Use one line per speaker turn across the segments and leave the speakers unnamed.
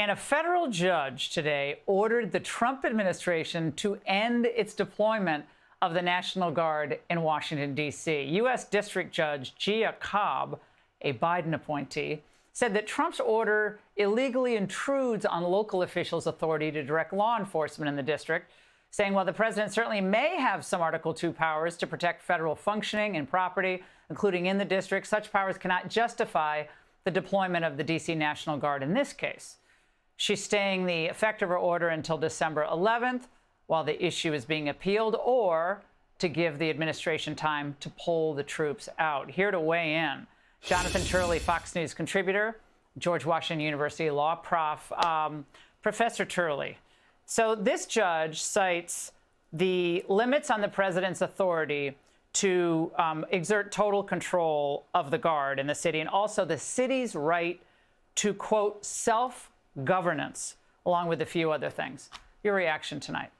And a federal judge today ordered the Trump administration to end its deployment of the National Guard in Washington, D.C. U.S. District Judge Gia Cobb, a Biden appointee, said that Trump's order illegally intrudes on local officials' authority to direct law enforcement in the district, saying while the president certainly may have some Article II powers to protect federal functioning and property, including in the district, such powers cannot justify the deployment of the D.C. National Guard in this case. She's staying the effect of her order until December 11th while the issue is being appealed, or to give the administration time to pull the troops out. Here to weigh in, Jonathan Turley, Fox News contributor, George Washington University law prof. Professor Turley, so this judge cites the limits on the president's authority to exert total control of the Guard in the city, and also the city's right to, quote, self-governance, along with a few other things. Your reaction tonight?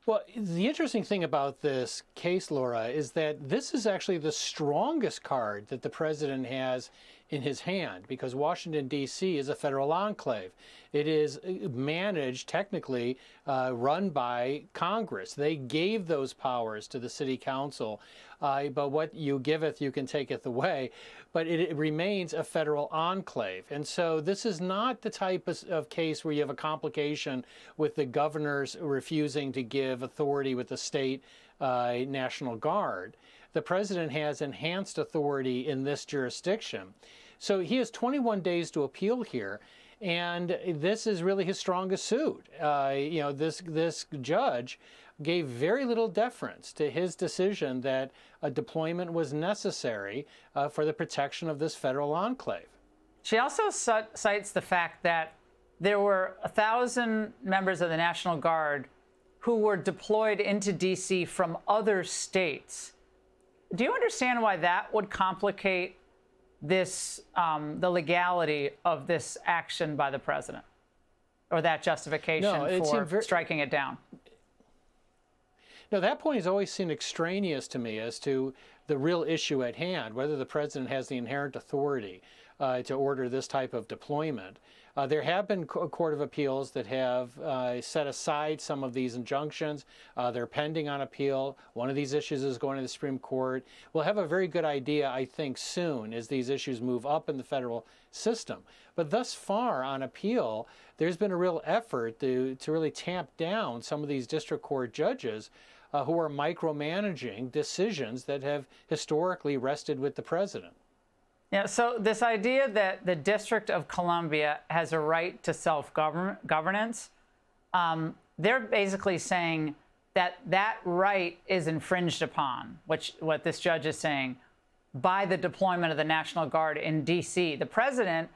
Well, the interesting thing about this case, Laura, is that this is actually the strongest card that the president has in his hand, because Washington, D.C. is a federal enclave. It is managed, technically, run by Congress. They gave those powers to the city council, but what you giveth, you can taketh away. But it remains a federal enclave. And so this is not the type of case where you have a complication with the governors refusing to give authority with the state National Guard. The president has enhanced authority in this jurisdiction. So he has 21 days to appeal here, and this is really his strongest suit. This judge gave very little deference to his decision that a deployment was necessary for the protection of this federal enclave.
She also cites the fact that there were 1,000 members of the National Guard who were deployed into D.C. from other states. Do you understand why that would complicate this, the legality of this action by the president, or that justification for striking it down?
No, that point has always seemed extraneous to me as to the real issue at hand, whether the president has the inherent authority to order this type of deployment. There have been court of appeals that have set aside some of these injunctions. They're pending on appeal. One of these issues is going to the Supreme Court. We'll have a very good idea, I think, soon as these issues move up in the federal system. But thus far on appeal, there's been a real effort to really tamp down some of these district court judges who are micromanaging decisions that have historically rested with the president.
Yeah, so this idea that the District of Columbia has a right to self-governance, they're basically saying that that right is infringed upon, what this judge is saying, by the deployment of the National Guard in D.C. The president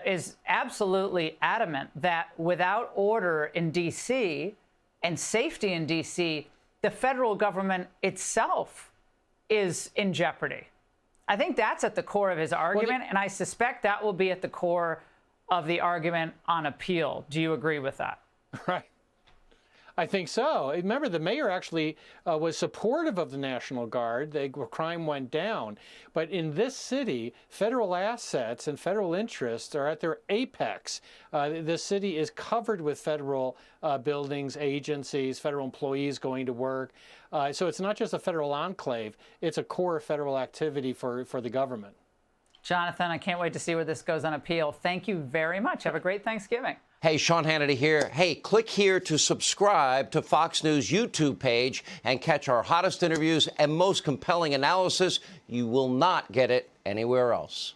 is absolutely adamant that without order in D.C. and safety in D.C., the federal government itself is in jeopardy. I think that's at the core of his argument, and I suspect that will be at the core of the argument on appeal. Do you agree with that?
Right. I think so. Remember, the mayor actually was supportive of the National Guard. The crime went down. But in this city, federal assets and federal interests are at their apex. This city is covered with federal buildings, agencies, federal employees going to work. So it's not just a federal enclave. It's a core federal activity for the government.
Jonathan, I can't wait to see where this goes on appeal. Thank you very much. Have a great Thanksgiving.
Hey, Sean Hannity here. Hey, click here to subscribe to Fox News YouTube page and catch our hottest interviews and most compelling analysis. You will not get it anywhere else.